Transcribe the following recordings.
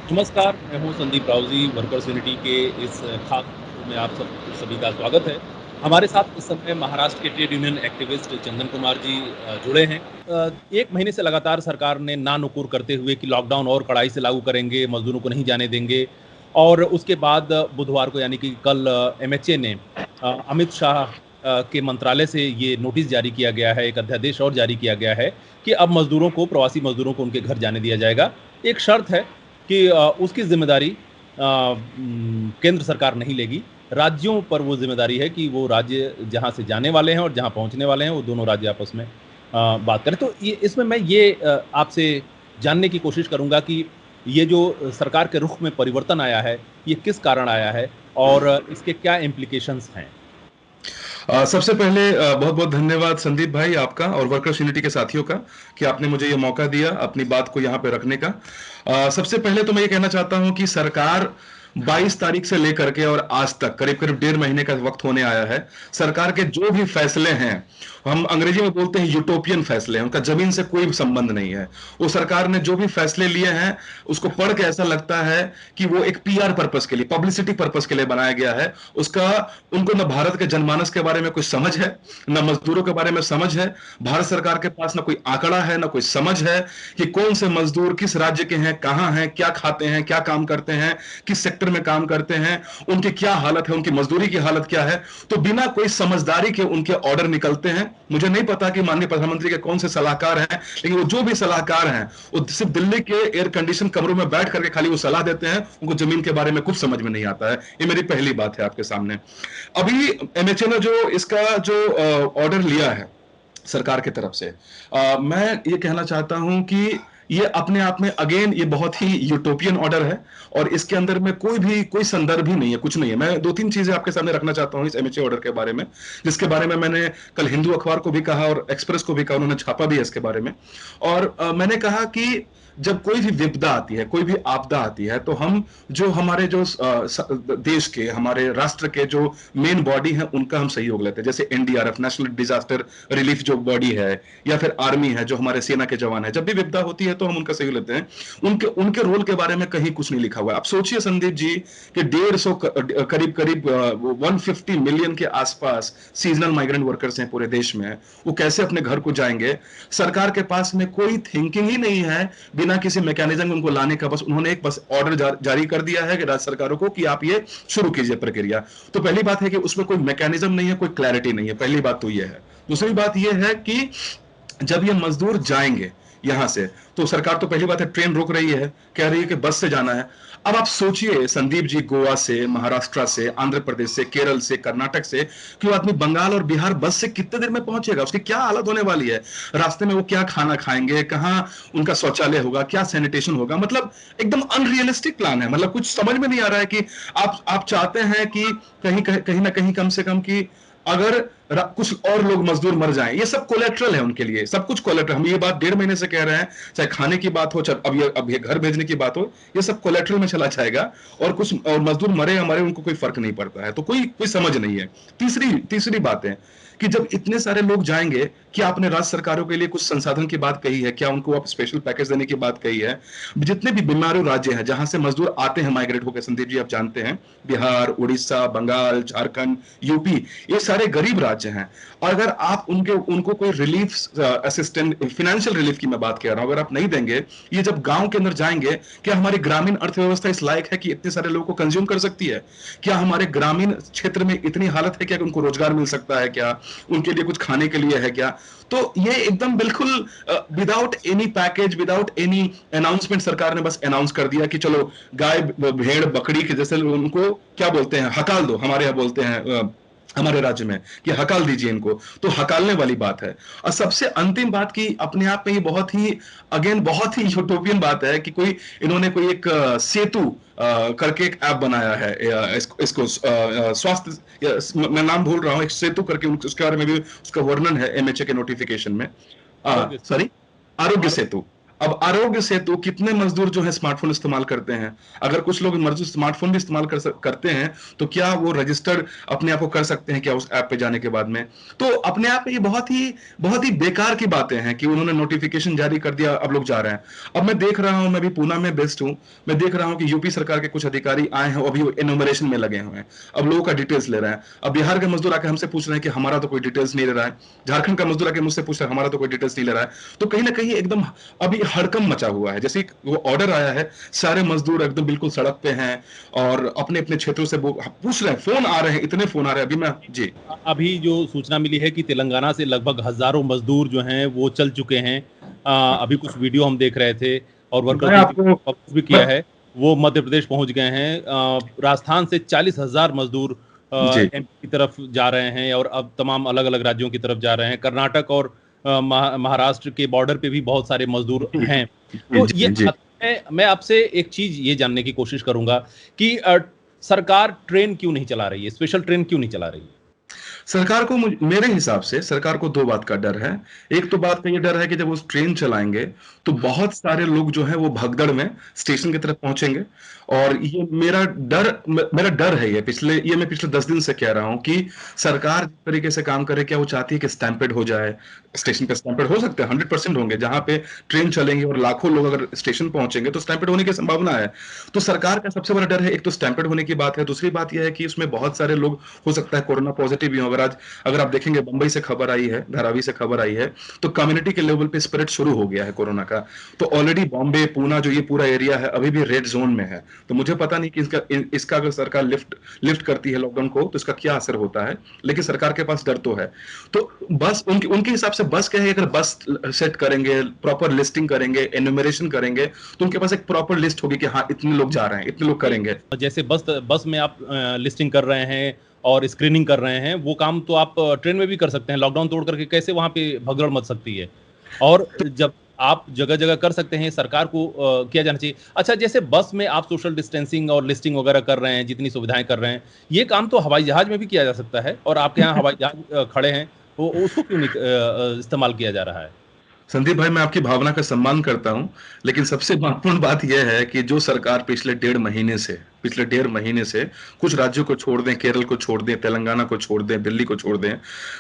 नमस्कार, मैं हूँ संदीप राउज़ी, वर्कर्स यूनिटी के इस खास में आप सभी का स्वागत है। हमारे साथ इस समय महाराष्ट्र के trade union activist Chandan Kumar ji जुड़े हैं। 1 महीने से लगातार सरकार ने ना-नुकुर करते हुए कि लॉकडाउन और कड़ाई से लागू करेंगे, मज़दूरों को नहीं जाने देंगे और उसके बाद बुधवार को यानी कि कल एमएचए ने अमित शाह के मंत्रालय से ये नोटिस जारी किया गया है, एक अध्यादेश और जारी किया गया है कि अब मज़दूरों को, प्रवासी मज़दूरों को उनके घर जाने दिया जाएगा। एक शर्त है कि उसकी ज़िम्मेदारी केंद्र सरकार नहीं लेगी। राज्यों पर वो ज़िम्मेदारी है कि वो राज्य जहाँ से जाने वाले हैं और जहाँ पहुँचने वाले हैं, वो दोनों राज्य आपस में बात करें। तो ये इसमें मैं ये आपसे जानने की कोशिश करूँगा कि ये जो सरकार के रुख में परिवर्तन आया है, ये किस कारण आया है और इसके क्या इम्प्लिकेशंस हैं? सबसे पहले बहुत-बहुत धन्यवाद संदीप भाई आपका और वर्कर्स यूनिटी के साथियों का कि आपने मुझे ये मौका दिया अपनी बात को यहाँ पे रखने का। सबसे पहले तो मैं ये कहना चाहता हूँ कि सरकार 22 तारीख से लेकर के और आज तक करीब-करीब 1.5 महीने का वक्त होने आया है। सरकार के जो भी फैसले हैं, हम अंग्रेजी में बोलते हैं यूटोपियन फैसले हैं, उनका जमीन से कोई संबंध नहीं है। वो सरकार ने जो भी फैसले लिए हैं, उसको पढ़ के ऐसा लगता है कि वो एक पीआर पर्पस के लिए, पब्लिसिटी पर्पस के लिए बनाया गया है। उसका उनको न भारत के जनमानस के बारे में कुछ समझ है, न मजदूरों के बारे में समझ है। भारत सरकार के पास न कोई आंकड़ा है, न कोई समझ है कि कौन से मजदूर किस राज्य के हैं, कहां हैं, क्या खाते हैं, क्या काम करते हैं, किस सेक्टर में काम करते हैं, उनकी क्या हालत है, उनकी मजदूरी की हालत क्या है। तो बिना कोई समझदारी के उनके ऑर्डर निकलते हैं। मुझे नहीं पता कि माननीय प्रधानमंत्री के कौन से सलाहकार हैं, लेकिन वो जो भी सलाहकार हैं, वो सिर्फ दिल्ली के एयर कंडीशन कमरों में बैठ करके खाली वो सलाह देते हैं, उनको जमीन के बारे में कुछ समझ में नहीं आता है। ये मेरी पहली बात है आपके सामने। अभी एमएचए ने जो इसका जो ऑर्डर लिया है सरकार की तरफ से, मैं ये कहना चाहता हूं कि ये अपने आप में अगेन ये बहुत ही यूटोपियन ऑर्डर है और इसके अंदर में कोई संदर्भ ही नहीं है, कुछ नहीं है। मैं दो तीन चीजें आपके सामने रखना चाहता हूं इस एमएचए ऑर्डर के बारे में, जिसके बारे में मैंने कल हिंदू अखबार को भी कहा और एक्सप्रेस को भी कहा, उन्होंने छापा भी है इसके बारे में। और मैंने कहा कि जब कोई भी विपदा आती है, कोई भी आपदा आती है, तो हम जो हमारे जो देश के, हमारे राष्ट्र के जो मेन बॉडी है, उनका हम सहयोग लेते हैं। जैसे एनडीआरएफ, नेशनल डिजास्टर रिलीफ जो बॉडी है, या फिर आर्मी है, जो हमारे सेना के जवान है, जब भी विपदा होती है तो हम उनका सहयोग लेते हैं। उनके उनके रोल के बारे में कहीं कुछ नहीं लिखा हुआ है। आप सोचिए संदीप जी कि 150 करीब करीब 150 मिलियन के आसपास सीजनल माइग्रेंट वर्कर्स हैं पूरे देश में। वो कैसे अपने घर को जाएंगे? सरकार के पास में कोई थिंकिंग ही नहीं है बिना किसी मैकेनिज्म उनको लाने का। बस उन्होंने एक बस ऑर्डर जारी कर दिया है कि राज्य सरकारों को कि आप ये शुरू कीजिए प्रक्रिया। तो पहली बात है कि उसमें कोई मैकेनिज्म नहीं है, कोई क्लैरिटी नहीं है। पहली बात तो ये है। दूसरी बात ये है कि जब ये मजदूर जाएंगे यहां से, तो सरकार तो पहली बात है ट्रेन रोक रही है, कह रही है कि बस से जाना है। अब आप सोचिए संदीप जी, गोवा से, महाराष्ट्र से, आंध्र प्रदेश से, केरल से, कर्नाटक से, कि वो आदमी बंगाल और बिहार बस से कितने देर में पहुंचेगा? उसकी क्या हालत होने वाली है? रास्ते में वो क्या खाना खाएंगे, कहां उनका शौचालय होगा, क्या सैनिटेशन होगा? मतलब एकदम अनरियलिस्टिक प्लान है। मतलब कुछ समझ में नहीं आ रहा है कि आप चाहते हैं कि कहीं ना कहीं कम से कम कि अगर कुछ और लोग मजदूर मर जाएं, ये सब कोलेट्रल है उनके लिए, सब कुछ कोलेट्रल। हम ये बात 1.5 महीने से कह रहे हैं, चाहे खाने की बात हो, चाहे अब ये घर भेजने की बात हो, ये सब कोलेट्रल में चला जाएगा। और मजदूर मरे हमारे, उनको कोई फर्क नहीं पड़ता है। तो कोई कोई समझ नहीं है। तीसरी तीसरी बात है कि जब इतने सारे लोग जाएंगे, क्या आपने राज्य सरकारों के लिए कुछ संसाधन की बात कही है? क्या उनको आप स्पेशल पैकेज देने की बात कही है? जितने भी बीमारू राज्य हैं जहां से मजदूर आते हैं माइग्रेट होकर, संदीप जी आप जानते हैं, बिहार, उड़ीसा, बंगाल, झारखंड, यूपी, ये सारे गरीब राज्य हैं। और अगर आप उनको कोई रिलीफ असिस्टेंट, फाइनेंशियल रिलीफ की मैं बात कर रहा हूं, अगर आप नहीं देंगे, ये जब गांव के अंदर जाएंगे, क्या हमारी ग्रामीण अर्थव्यवस्था इस लायक है कि इतने सारे लोगों को कंज्यूम कर सकती है? क्या हमारे ग्रामीण क्षेत्र में इतनी हालत है कि उनको रोजगार मिल सकता है क्या? उनके लिए कुछ खाने के लिए है क्या? तो ये एकदम बिल्कुल without any package, without any announcement सरकार ने बस अनाउंस कर दिया कि चलो गाय, भेड़, बकरी के जैसे उनको क्या बोलते हैं, हकाल दो, हमारे यहाँ बोलते हैं हमारे राज्य में कि हकाल दीजिए इनको। तो हकालने वाली बात है। और सबसे अंतिम बात की अपने आप में ये बहुत ही अगेन बहुत ही यूटोपियन बात है कि इन्होंने कोई एक सेतु करके एक ऐप बनाया है। इसको स्वास्थ्य, मैं नाम भूल रहा हूँ, एक सेतु करके, उसके बारे में भी उसका वर्णन है एमएचए के नोटिफिकेशन में। आरोग्य सेतु। सॉरी, आरोग्य आरो सेतु। अब आरोग्य सेतु कितने मजदूर जो है स्मार्टफोन इस्तेमाल करते हैं? अगर कुछ लोग मजदूर स्मार्टफोन भी इस्तेमाल करते हैं, तो क्या वो रजिस्टर अपने आप को कर सकते हैं क्या उस ऐप पे जाने के बाद में? तो अपने आप में ये बहुत ही बेकार की बातें हैं कि उन्होंने नोटिफिकेशन जारी कर दिया, अब लोग जा रहे हैं। अब मैं देख रहा हूं, मैं भी पूना में बेस्ड हूं, मैं देख रहा हूं कि यूपी सरकार के कुछ अधिकारी आए हैं, अभी एनुमरेशन में लगे हुए हैं, अब लोगों का डिटेल्स ले रहे हैं। अब बिहार के मजदूर आके हमसे पूछ रहे हैं कि हमारा तो कोई डिटेल्स नहीं ले रहा है, झारखंड का मजदूर आके मुझसे पूछ रहा है हमारा तो कोई डिटेल्स नहीं ले रहा है। तो कहीं ना कहीं एकदम अभी हड़कंप मचा हुआ है। जैसे वो ऑर्डर आया है, सारे मजदूर एकदम बिल्कुल सड़क पे हैं और अपने अपने क्षेत्रों से पूछ रहे हैं, फोन आ रहे हैं, इतने फोन आ रहे हैं अभी। मैं जी अभी जो सूचना मिली है कि तेलंगाना से लगभग हजारों मजदूर जो हैं वो चल चुके हैं। अभी कुछ वीडियो हम देख रहे थे और मैं वर्कर्स ने आपको पब्लिश भी किया है। वो मध्य प्रदेश पहुंच गए हैं। राजस्थान से 40,000 मजदूर जी एमपी की तरफ जा रहे हैं और अब तमाम अलग अलग राज्यों की तरफ जा रहे हैं। कर्नाटक और महाराष्ट्र के बॉर्डर पे भी बहुत सारे मजदूर हैं। जी तो ये जी जी। मैं आपसे एक चीज ये जानने की कोशिश करूंगा कि सरकार ट्रेन क्यों नहीं चला रही है, स्पेशल ट्रेन क्यों नहीं चला रही है? सरकार को मेरे हिसाब से सरकार को दो बात का डर है। एक तो बात का ये डर है कि जब वो ट्रेन चलाएंगे तो बहुत सारे लोग जो है वो भगदड़ में स्टेशन की तरफ पहुंचेंगे। और ये मेरा डर है, ये मैं पिछले 10 दिन से कह रहा हूं कि सरकार जिस तरीके से काम करे, क्या वो चाहती है कि स्टैम्पेड हो जाए? स्टेशन पे स्टैम्पेड हो सकते हैं, 100% होंगे। जहां पे ट्रेन चलेंगे और लाखों लोग अगर स्टेशन पहुंचेंगे तो स्टैम्पेड होने की संभावना है। तो सरकार का सबसे बड़ा डर है, एक तो स्टैम्पेड होने की बात है, दूसरी बात यह है कि उसमें बहुत सारे लोग हो सकता है कोरोना पॉजिटिव भी हो। अगर आप देखेंगे, बंबई से खबर आई है, धारावी से खबर आई है, तो कम्युनिटी के लेवल पे स्प्रेड शुरू हो गया है कोरोना का। तो ऑलरेडी बॉम्बे, पूना जो ये पूरा एरिया है अभी भी रेड जोन में है। तो मुझे पता नहीं कि इसका अगर सरकार लिफ्ट करती है लॉकडाउन को तो इसका क्या असर होता है, लेकिन सरकार के पास डर तो है। तो बस उनके हिसाब से बस क्या है, अगर बस सेट करेंगे, प्रॉपर लिस्टिंग करेंगे, एन्यूमरेशन करेंगे, तो उनके पास एक प्रॉपर लिस्ट होगी कि हाँ इतने लोग जा रहे हैं, इतने लोग करेंगे। जैसे बस में आप लिस्टिंग कर रहे हैं और स्क्रीनिंग कर रहे हैं, वो काम तो आप ट्रेन में भी कर सकते हैं। लॉकडाउन तोड़ करके कैसे वहां पे भगदड़ मच सकती है? और जब आप जगह जगह कर सकते हैं, सरकार को किया जाना चाहिए। अच्छा, जैसे बस में आप सोशल डिस्टेंसिंग और लिस्टिंग वगैरह कर रहे हैं, जितनी सुविधाएं कर रहे हैं, ये काम तो हवाई जहाज में भी किया जा सकता है। और आपके यहाँ हवाई जहाज खड़े हैं, वो उसको क्यों नहीं इस्तेमाल किया जा रहा है? संदीप भाई, मैं आपकी भावना का सम्मान करता हूं, लेकिन सबसे महत्वपूर्ण बात यह है कि जो सरकार पिछले डेढ़ महीने से कुछ राज्यों को छोड़ दें, केरल को छोड़ दें, तेलंगाना को छोड़ दें, दिल्ली को छोड़ दें,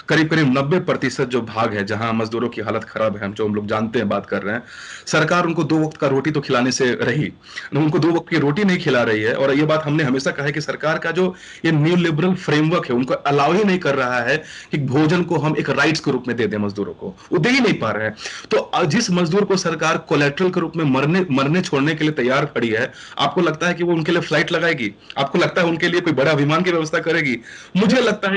करीब करीब 90% जो भाग है जहां मजदूरों की हालत खराब है, हम लोग जानते हैं, बात कर रहे हैं, सरकार उनको 2 वक्त का रोटी तो खिलाने से रही, उनको 2 वक्त की रोटी नहीं खिला रही है। और ये बात हमने हमेशा कहा है कि सरकार का जो ये न्यू लिबरल फ्रेमवर्क है, उनको अलाउ ही नहीं कर रहा है कि भोजन को हम एक राइट्स के रूप में दे दें मजदूरों को, वो दे ही नहीं पा रहे हैं। तो जिस मजदूर को सरकार कोलेट्रल के रूप में मरने छोड़ने के लिए तैयार खड़ी है, आपको लगता है कि वो उनके लिए फ्लाइट लगाएगी? आपको लगता है उनके लिए कोई बड़ा विमान की व्यवस्था करेगी? मुझे लगता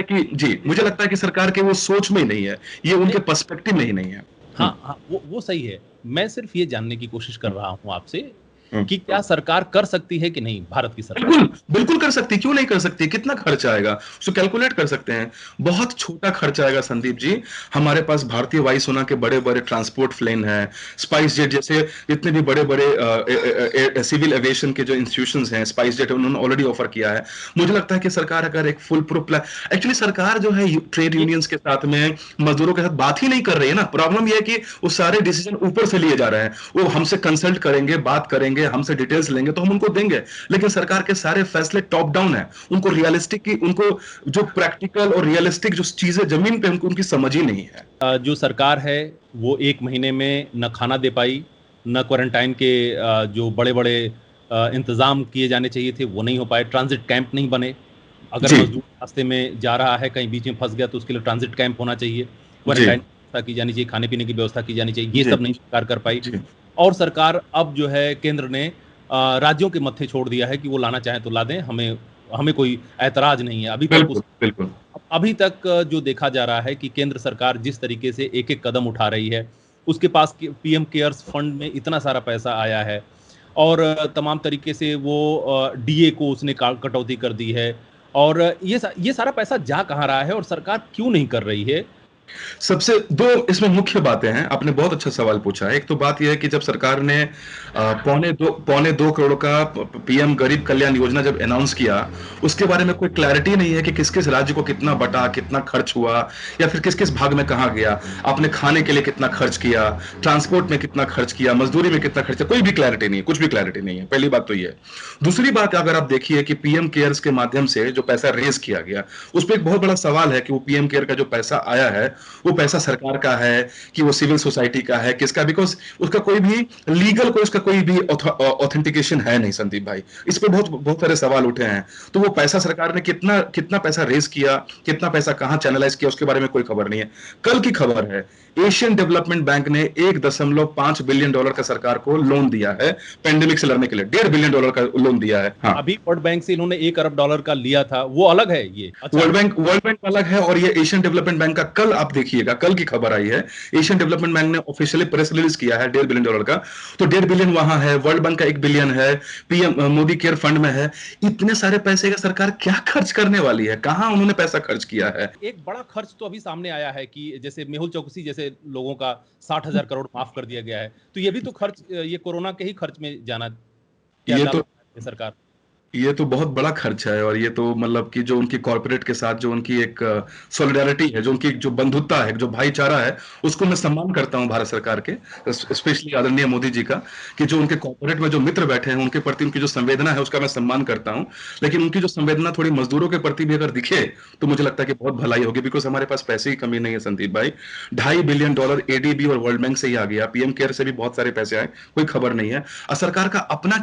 है कि सरकार के वो सोच में ही नहीं है, ये उनके पर्सपेक्टिव में ही नहीं है। हाँ, हाँ, वो सही है। मैं सिर्फ ये जानने की कोशिश कर रहा हूँ आपसे हम्म। कि क्या सरकार कर सकती है कि नहीं, भारत की सरकार? बिल्कुल बिल्कुल कर सकती, क्यों नहीं कर सकती? कितना खर्च आएगा उसको कैलकुलेट कर सकते हैं। बहुत छोटा खर्च आएगा संदीप जी। हमारे पास भारतीय वायुसेना के बड़े बड़े ट्रांसपोर्ट प्लेन हैं, स्पाइस जेट जैसे जितने भी बड़े बड़े सिविल एविएशन के जो इंस्टीट्यूशंस हैं, स्पाइस जेट उन्होंने ऑलरेडी ऑफर किया है। मुझे लगता है कि सरकार अगर एक फुल प्रूफ प्लान, एक्चुअली सरकार जो है ट्रेड यूनियंस के साथ में, मजदूरों के साथ बात ही नहीं कर रही है ना। प्रॉब्लम यह है कि वो सारे डिसीजन ऊपर से लिए जा रहे हैं। वो हमसे कंसल्ट करेंगे, बात करेंगे, हमसे डिटेल्स लेंगे तो हम उनको देंगे, लेकिन सरकार के सारे फैसले टॉप डाउन है। उनको जो प्रैक्टिकल और रियलिस्टिक जो चीजें जमीन पे उनकी समझ ही नहीं है। जो सरकार है वो 1 महीने में न खाना दे पाई, न क्वारंटाइन के जो बड़े बड़े इंतजाम किए जाने चाहिए थे वो नहीं हो पाए, ट्रांजिट कैंप नहीं बने। अगर जी मजदूर रास्ते में जा रहा है, कहीं बीच में फंस गया, तो उसके लिए ट्रांजिट कैंप होना चाहिए, जी क्वारंटाइन व्यवस्था की जानी चाहिए, खाने पीने की व्यवस्था की जानी चाहिए, ये जी सब नहीं सरकार कर पाई। जी। और सरकार अब जो है, केंद्र ने राज्यों के मत्थे छोड़ दिया है कि वो लाना चाहें तो ला दें, हमें हमें कोई ऐतराज नहीं है। बिल्कुल बिल्कुल। अभी तक जो देखा जा रहा है कि केंद्र सरकार जिस तरीके से एक एक कदम उठा रही है, उसके पास पीएम केयर्स फंड में इतना सारा पैसा आया है और तमाम तरीके से वो डीए को उसने कटौती कर दी है। और ये सारा पैसा जा कहाँ रहा है और सरकार क्यों नहीं कर रही है? सबसे दो इसमें मुख्य बातें हैं। आपने बहुत अच्छा सवाल पूछा है। एक तो बात यह है कि जब सरकार ने पौने दो करोड़ का पीएम गरीब कल्याण योजना जब अनाउंस किया, उसके बारे में कोई क्लैरिटी नहीं है कि किस किस राज्य को कितना बटा, कितना खर्च हुआ, या फिर किस किस भाग में कहा गया। आपने खाने के लिए कितना खर्च किया, ट्रांसपोर्ट में कितना खर्च किया, मजदूरी में कितना खर्च किया, कोई भी क्लैरिटी नहीं है, कुछ भी क्लैरिटी नहीं है। पहली बात तो ये है। दूसरी बात, अगर आप देखिए कि पीएम केयर्स के माध्यम से जो पैसा रेज किया गया, उस पर एक बहुत बड़ा सवाल है कि वो पीएम केयर का जो पैसा आया है, वो पैसा सरकार का है कि वो सिविल सोसाइटी का है, किसका? बिकॉज उसका कोई भी लीगल, कोई उसका कोई भी ऑथेंटिकेशन है नहीं संदीप भाई। इस पे बहुत बहुत सारे सवाल उठे हैं। तो वो पैसा सरकार ने कितना कितना पैसा रेज किया, कितना पैसा कहां चैनलाइज किया, उसके बारे में कोई खबर नहीं है। कल की खबर है, एशियन डेवलपमेंट बैंक ने $1.5 बिलियन का सरकार को लोन दिया है पेंडेमिक से लड़ने के लिए। $1.5 बिलियन का लोन दिया है। हाँ, अभी वर्ल्ड बैंक से इन्होंने $1 अरब का लिया था, वो अलग है ये। अच्छा। वर्ल्ड बैंक अलग है, और ये एशियन डेवलपमेंट बैंक का, कल आप देखिएगा, कल की खबर आई है, एशियन डेवलपमेंट बैंक ने ऑफिशियली प्रेस रिलीज किया है $1.5 बिलियन का। तो 1.5 बिलियन वहां है, वर्ल्ड बैंक का 1 बिलियन है, पीएम मोदी केयर फंड में है। इतने सारे पैसे का सरकार क्या खर्च करने वाली है? कहां उन्होंने पैसा खर्च किया है? एक बड़ा खर्च तो अभी सामने आया है कि जैसे मेहुल चौकसी जैसे लोगों का 60,000 करोड़ माफ कर दिया गया है, तो ये भी तो खर्च, ये कोरोना के ही खर्च में जाना, क्या ये डाला तो है सरकार? ये तो बहुत बड़ा खर्च है। और ये तो मतलब कि जो उनकी कॉर्पोरेट के साथ जो उनकी एक सॉलिडारिटी है, जो उनकी जो बंधुता है, जो भाईचारा है, उसको मैं सम्मान करता हूं भारत सरकार के, स्पेशली आदरणीय मोदी जी का, कि जो उनके कॉर्पोरेट में जो मित्र बैठे हैं, उनके प्रति उनकी जो संवेदना है, उसका मैं सम्मान करता हूं। लेकिन उनकी जो संवेदना थोड़ी मजदूरों के प्रति भी अगर दिखे, तो मुझे लगता है कि बहुत भलाई होगी। बिकॉज हमारे पास पैसे की कमी नहीं है संदीप भाई। $2.5 बिलियन एडीबी और वर्ल्ड बैंक से ही आ गया, पीएम केयर से भी बहुत सारे पैसे आए, कोई खबर नहीं है। और सरकार का अपना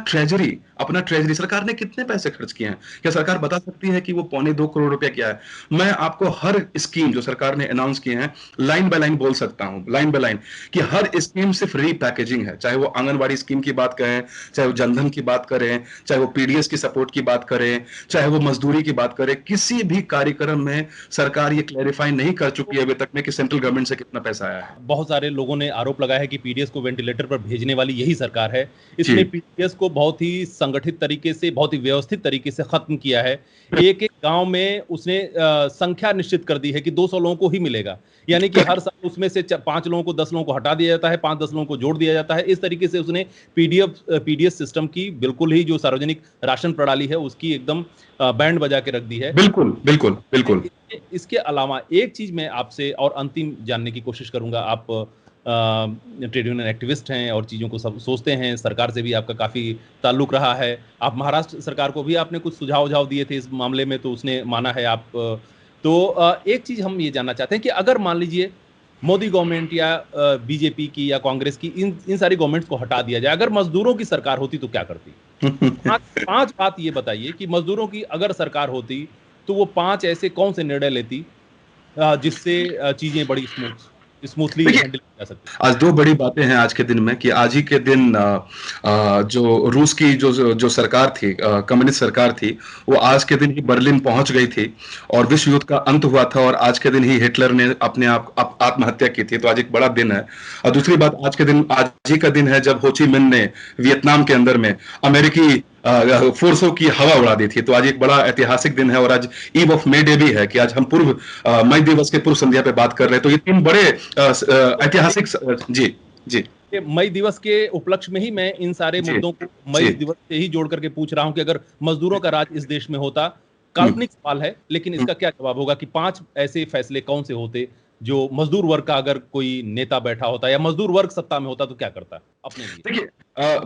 ट्रेजरी सरकार ने कितने पैसे खर्च किए हैं? क्या सरकार बता सकती है कि वो $2.25 करोड़ रुपया क्या है? मैं आपको हर स्कीम जो सरकार ने अनाउंस किए हैं, लाइन बाय लाइन बोल सकता हूं, लाइन बाय लाइन, कि हर स्कीम सिर्फ रीपैकेजिंग है। चाहे वो आंगनबाड़ी स्कीम की बात करें, चाहे वो जनधन की बात करें, चाहे वो पीडीएस की सपोर्ट की बात करें, चाहे वो मजदूरी की बात करें, किसी भी कार्यक्रम में सरकार ये क्लैरिफाई नहीं कर चुकी है अभी तक में कि सेंट्रल गवर्नमेंट से कितना पैसा आया है। बहुत सारे लोगों ने आरोप लगाया है कि पीडीएस को वेंटिलेटर पर भेजने वाली यही सरकार है। इसने जी, पीडीएस को बहुत ही संगठित तरीके से, बहुत ही व्यवस्थित तरीके से खत्म किया है। एक-एक गांव में उसने संख्या निश्चित कर दी है कि 200 लोगों को ही मिलेगा। यानी कि हर साल उसमें से 5 लोगों को, 10 लोगों को हटा दिया जाता है, 5-10 लोगों को जोड़ दिया जाता है। इस तरीके से उसने पीडीएस सिस्टम की बिल्कुल ही जो सार्वजनिक राशन प्रणाली है, उसकी एकदम बैंड बजा के रख दी है। बिल्कुल बिल्कुल बिल्कुल। इसके अलावा एक चीज मैं आपसे और अंतिम जानने की कोशिश करूंगा। आप ट्रेड यूनियन एक्टिविस्ट हैं और चीज़ों को सब सोचते हैं, सरकार से भी आपका काफ़ी ताल्लुक रहा है। आप महाराष्ट्र सरकार को भी आपने कुछ सुझाव दिए थे इस मामले में, तो उसने माना है। आप एक चीज़ हम ये जानना चाहते हैं कि अगर मान लीजिए मोदी गवर्नमेंट या बीजेपी की या कांग्रेस की, इन सारी गवर्नमेंट्स को हटा दिया जाए, अगर मजदूरों की सरकार होती तो क्या करती? 5 बात ये बताइए कि मजदूरों की अगर सरकार होती तो वो 5 ऐसे कौन से निर्णय लेती जिससे चीजें बड़ी स्मूथली देखिए, हैंडल की जा सकती? आज दो बड़ी बातें हैं आज के दिन में, कि आज ही के दिन जो रूस की जो जो जो सरकार थी, कम्युनिस्ट सरकार थी, वो आज के दिन ही बर्लिन पहुंच गई थी, और विश्व युद्ध का अंत हुआ था, और आज के दिन ही हिटलर ने अपने आप आत्महत्या की थी। तो आज एक बड़ा दिन है। और दूसरी बात, आज ही का दिन है जब हो ची मिन्ह ने वियतनाम के अंदर में अमेरिकी फोर्सों की हवा उड़ा दी थी। तो आज एक बड़ा ऐतिहासिक दिन है, और आज ईव ऑफ मे डे भी है, कि आज हम मई दिवस के पूर्व संध्या पे बात कर रहे हैं। तो ये 3 बड़े ऐतिहासिक जी जी मई दिवस के उपलक्ष्य में ही मैं इन सारे जी मुद्दों को मई जी। दिवस से ही जोड़ करके पूछ रहा हूं कि अगर मजदूरों का राज इस देश में होता, हम्म, काल्पनिक सवाल है, लेकिन हम्म। इसका क्या जवाब होगा कि 5 ऐसे फैसले कौन से होते जो मजदूर वर्ग का, अगर कोई नेता बैठा होता या मजदूर वर्ग सत्ता में होता तो क्या करता अपने लिए? देखिए,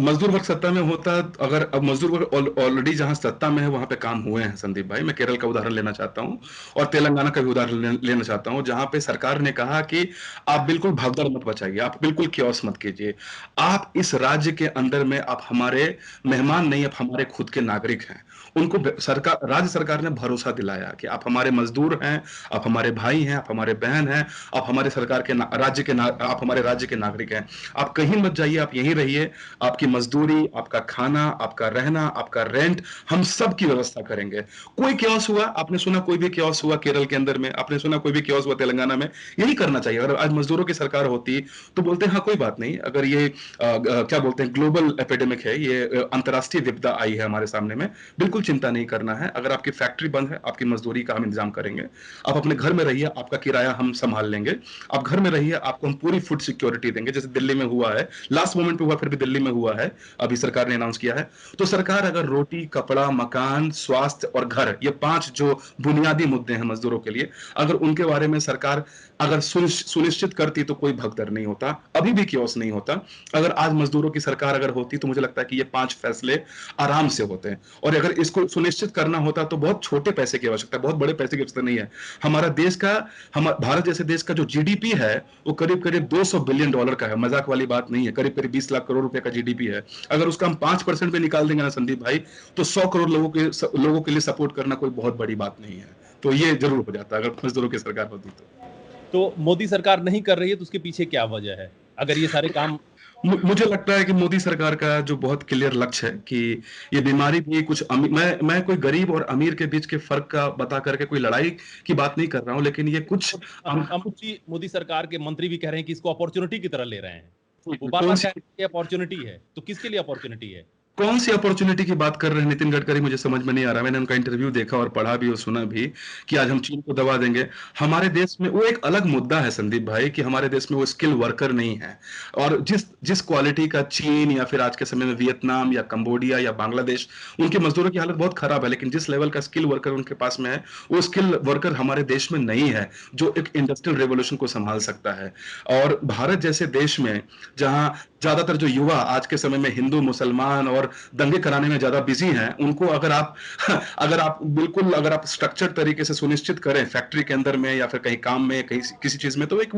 मजदूर वर्ग सत्ता में होता, अगर अब मजदूर वर्ग ऑलरेडी जहां सत्ता में है वहां पे काम हुए हैं संदीप भाई। मैं केरल का उदाहरण लेना चाहता हूं, और तेलंगाना का भी उदाहरण लेना चाहता हूं, जहां पे सरकार ने कहा कि आप बिल्कुल भगदड़ मत मचाइए, आप बिल्कुल कियोस मत कीजिए। आप इस राज्य के अंदर में आप हमारे मेहमान नहीं, आप हमारे खुद के नागरिक हैं। उनको राज्य सरकार ने भरोसा दिलाया कि आप हमारे मजदूर हैं, आप हमारे भाई हैं, आप हमारे बहन हैं, आप हमारे सरकार के राज्य के आप हमारे राज्य के नागरिक हैं। आप कहीं मत जाइए, आप यहीं रहिए, आपकी मजदूरी, आपका खाना, आपका रहना, आपका रेंट, हम सब की व्यवस्था करेंगे। कोई क्योस हुआ, आपने सुना कोई भी क्योस हुआ केरल के अंदर में, आपने सुना कोई भी क्योस हुआ तेलंगाना में, यही करना चाहिए। अगर आज मजदूरों की सरकार होती तो बोलते हैं हाँ कोई बात नहीं, अगर ये क्या बोलते हैं ग्लोबल एपिडेमिक है, ये अंतर्राष्ट्रीय विपदा आई है हमारे सामने में, बिल्कुल चिंता नहीं करना है। अगर आपकी फैक्ट्री बंद है, आपकी मजदूरी का हम इंतजाम करेंगे, आप अपने घर में रहिए, आपका किराया हम संभाल लेंगे, आप घर में रहिए, आपको हम पूरी फूड सिक्योरिटी देंगे, जैसे दिल्ली में हुआ है, लास्ट मोमेंट पे हुआ फिर भी दिल्ली में हुआ है, अभी सरकार ने अनाउंस किया है। तो सरकार अगर रोटी, कपड़ा, मकान, स्वास्थ्य और घर, ये 5 जो बुनियादी मुद्दे हैं मजदूरों के लिए, अगर उनके बारे में सरकार अगर सुनिश्चित करती तो कोई भगदड़ नहीं होता, अभी भी कियोस नहीं होता। अगर आज मजदूरों की सरकार अगर होती तो मुझे लगता है कि ये 5 फैसले आराम से होते हैं। और अगर इसको सुनिश्चित करना होता तो बहुत छोटे पैसे की आवश्यकता है, बहुत बड़े पैसे की आवश्यकता नहीं है। हमारा देश का, हम भारत जैसे देश का जो जीडीपी है वो करीब करीब $200 बिलियन का है, मजाक वाली बात नहीं है, करीब करीब 20 लाख करोड़ रुपए का जीडीपी है। अगर उसका हम 5% पे निकाल देंगे ना संदीप भाई, तो 100 करोड़ लोगों के लिए सपोर्ट करना कोई बहुत बड़ी बात नहीं है। तो ये जरूर हो जाता अगर मजदूरों की सरकार होती तो मोदी सरकार नहीं कर रही है तो उसके पीछे क्या वजह है, अगर ये सारे काम? मुझे लगता है कि मोदी सरकार का जो बहुत क्लियर लक्ष्य है कि ये बीमारी भी कुछ मैं कोई गरीब और अमीर के बीच के फर्क का बता करके कोई लड़ाई की बात नहीं कर रहा हूं, लेकिन ये कुछ मोदी सरकार के मंत्री भी कह रहे हैं कि इसको अपॉर्चुनिटी की तरह ले रहे हैं, वो बार बार कह रहे हैं कि अपॉर्चुनिटी है, तो किसके लिए अपॉर्चुनिटी है? कौन सी अपॉर्चुनिटी की बात कर रहे हैं नितिन गडकरी, मुझे समझ में नहीं आ रहा। मैंने उनका इंटरव्यू देखा और पढ़ा भी और सुना भी कि आज हम चीन को दबा देंगे। हमारे देश में वो एक अलग मुद्दा है संदीप भाई कि हमारे देश में वो स्किल वर्कर नहीं है, और जिस जिस क्वालिटी का चीन या फिर आज के समय में वियतनाम या कंबोडिया या बांग्लादेश, उनके मजदूरों की हालत बहुत खराब है, लेकिन जिस लेवल का स्किल वर्कर उनके पास में है, वो स्किल वर्कर हमारे देश में नहीं है जो एक इंडस्ट्रियल रेवोल्यूशन को संभाल सकता है। और भारत जैसे देश में जहां ज्यादातर जो युवा आज के समय में हिंदू, मुसलमान और दंगे कराने में ज्यादा बिजी हैं, उनको अगर आप अगर आप स्ट्रक्चर्ड तरीके से सुनिश्चित करें फैक्ट्री के अंदर में या फिर कहीं काम में, कहीं किसी चीज में, तो एक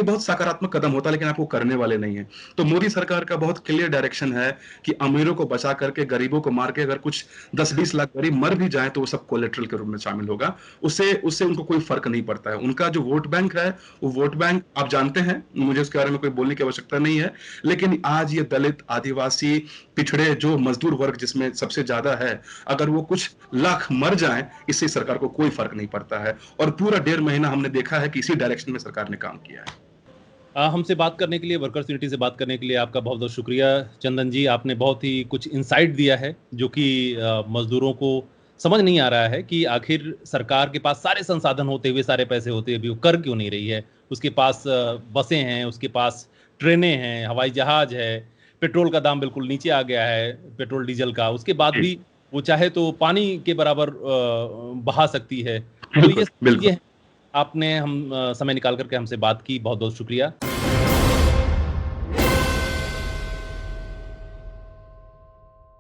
बहुत सकारात्मक कदम होता है, लेकिन आप वो करने वाले नहीं है। तो मोदी सरकार का बहुत क्लियर डायरेक्शन है कि अमीरों को बचा करके गरीबों को मार के अगर कुछ 10-20 लाख गरीब मर भी जाए तो वो सब कोलेट्रल के रूप में शामिल होगा, उससे उनको कोई फर्क नहीं पड़ता है। उनका जो वोट बैंक है वो वोट बैंक आप जानते हैं, मुझे उसके बारे में कोई बोलने की आवश्यकता नहीं है, लेकिन आज ये दलित, आदिवासी, पिछड़े जो मजदूर वर्ग जिसमें सबसे ज्यादा है, अगर वो कुछ लाख मर जाएं, इससे सरकार को कोई फर्क नहीं पड़ता है। और पूरा 1.5 महीना हमने देखा है कि इसी डायरेक्शन में सरकार ने काम किया है। हमसे बात करने के लिए, वर्कर्स यूनिटी से बात करने के लिए आपका बहुत बहुत शुक्रिया चंदन जी। आपने बहुत ही कुछ इंसाइट दिया है जो कि मजदूरों को समझ नहीं आ रहा है कि आखिर सरकार के पास सारे संसाधन होते हुए, सारे पैसे होते हुए भी वो कर क्यों नहीं रही है। उसके पास बसें हैं, उसके पास ट्रेनें हैं, हवाई जहाज है, पेट्रोल का दाम बिल्कुल नीचे आ गया है, पेट्रोल डीजल का, उसके बाद भी वो चाहे तो पानी के बराबर बहा सकती है। तो ये बिल्कुल। आपने हम समय निकाल करके हमसे बात की, बहुत बहुत शुक्रिया।